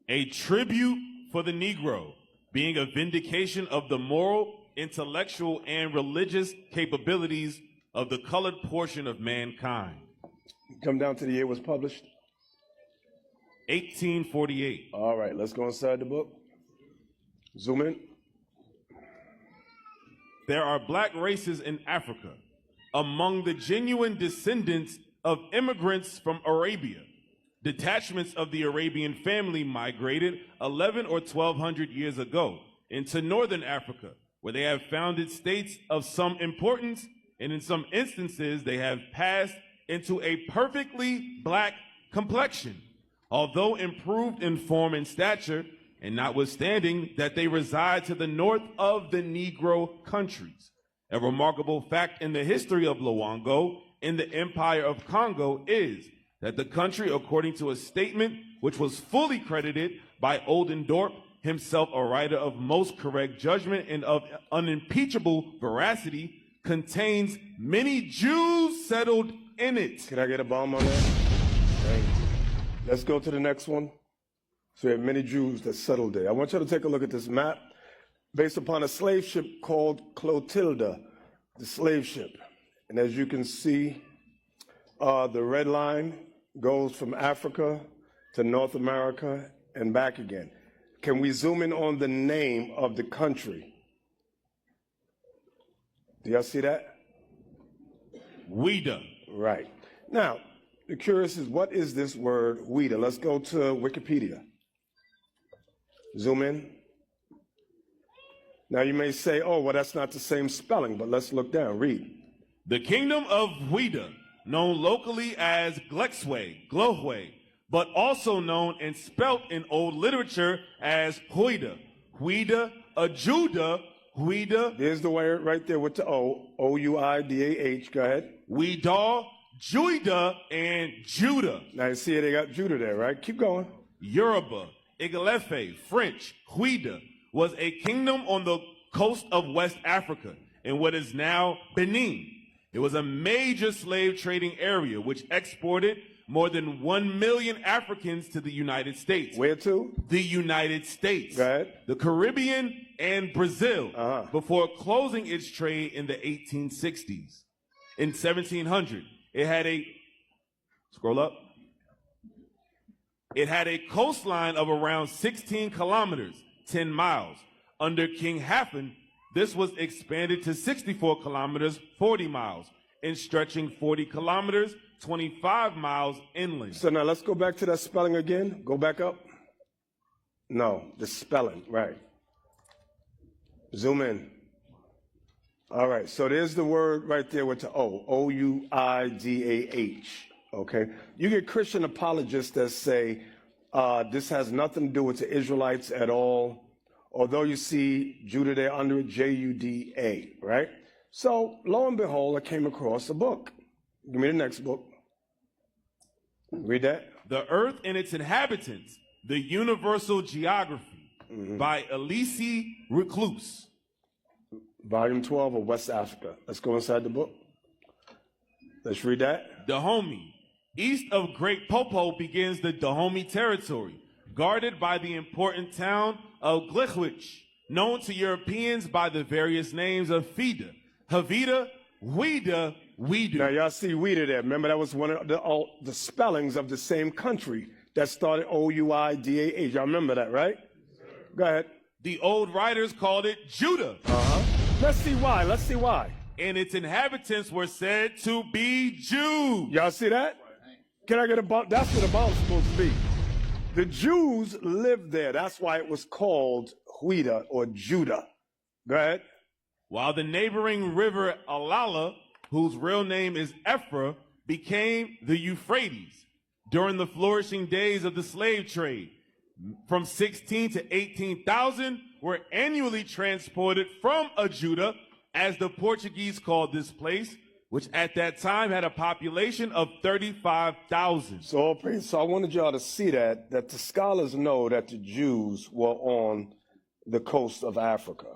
A tribute for the Negro, being a vindication of the moral, intellectual, and religious capabilities of the colored portion of mankind. Come down to the year it was published. 1848. All right, let's go inside the book. Zoom in. There are black races in Africa. Among the genuine descendants of immigrants from Arabia, detachments of the Arabian family migrated 11 or 1200 years ago into northern Africa, where they have founded states of some importance, and in some instances they have passed into a perfectly black complexion, although improved in form and stature, and notwithstanding that they reside to the north of the Negro countries. A remarkable fact in the history of Luango in the Empire of Congo is that the country, according to a statement which was fully credited by Oldendorp, himself a writer of most correct judgment and of unimpeachable veracity, contains many Jews settled in it. Can I get a bomb on that? Thank you. Let's go to the next one. So we have many Jews that settled there. I want you to take a look at this map based upon a slave ship called Clotilda, the slave ship. And as you can see, the red line goes from Africa to North America and back again. Can we zoom in on the name of the country? Do y'all see that? Ouida. Right. Now, the curious is, what is this word Ouida? Let's go to Wikipedia. Zoom in. Now you may say, oh, well, that's not the same spelling, but let's look down. Read. The kingdom of Ouida, known locally as Glexway, Glohwe, but also known and spelt in old literature as Huida, Huida, Ajuda, Huida. There's the word right there with the O, O-U-I-D-A-H. Go ahead. Ouida, Juida, and Judah. Now you see they got Judah there, right? Keep going. Yoruba, Igalefe, French, Huida, was a kingdom on the coast of West Africa in what is now Benin. It was a major slave trading area which exported more than 1 million Africans to the United States. Where to? The United States, Go ahead. the Caribbean, and Brazil, before closing its trade in the 1860s. In 1700, it had a, scroll up, it had a coastline of around 16 kilometers, 10 miles. Under King Hafen, this was expanded to 64 kilometers, 40 miles, and stretching 40 kilometers, 25 miles inland. So now let's go back to that spelling again. Go back up. No, the spelling, right. Zoom in. All right, so there's the word right there with the O, O-U-I-D-A-H, okay? You get Christian apologists that say this has nothing to do with the Israelites at all, although you see Judah there under it, J-U-D-A, right? So lo and behold, I came across a book. Give me the next book. Read that. The Earth and Its Inhabitants, The Universal Geography, by Elise Recluse. Volume 12 of West Africa. Let's go inside the book. Let's read that. Dahomey. East of Great Popo begins the Dahomey territory, guarded by the important town of Glichwich, known to Europeans by the various names of Fida, Havida, Ouida, Ouidu. Now y'all see Ouida there. Remember that was one of the spellings of the same country that started O-U-I-D-A-H. Y'all remember that, right? Go ahead. The old writers called it Judah. Let's see why. Let's see why. And its inhabitants were said to be Jews. Y'all see that? Can I get a bump? That's what a bump's supposed to be. The Jews lived there. That's why it was called Ouida or Judah. Go ahead. While the neighboring river Alala, whose real name is Ephra, became the Euphrates during the flourishing days of the slave trade. From 16 to 18,000 were annually transported from Ajuda, as the Portuguese called this place, which at that time had a population of 35,000. So I wanted y'all to see that the scholars know that the Jews were on the coast of Africa.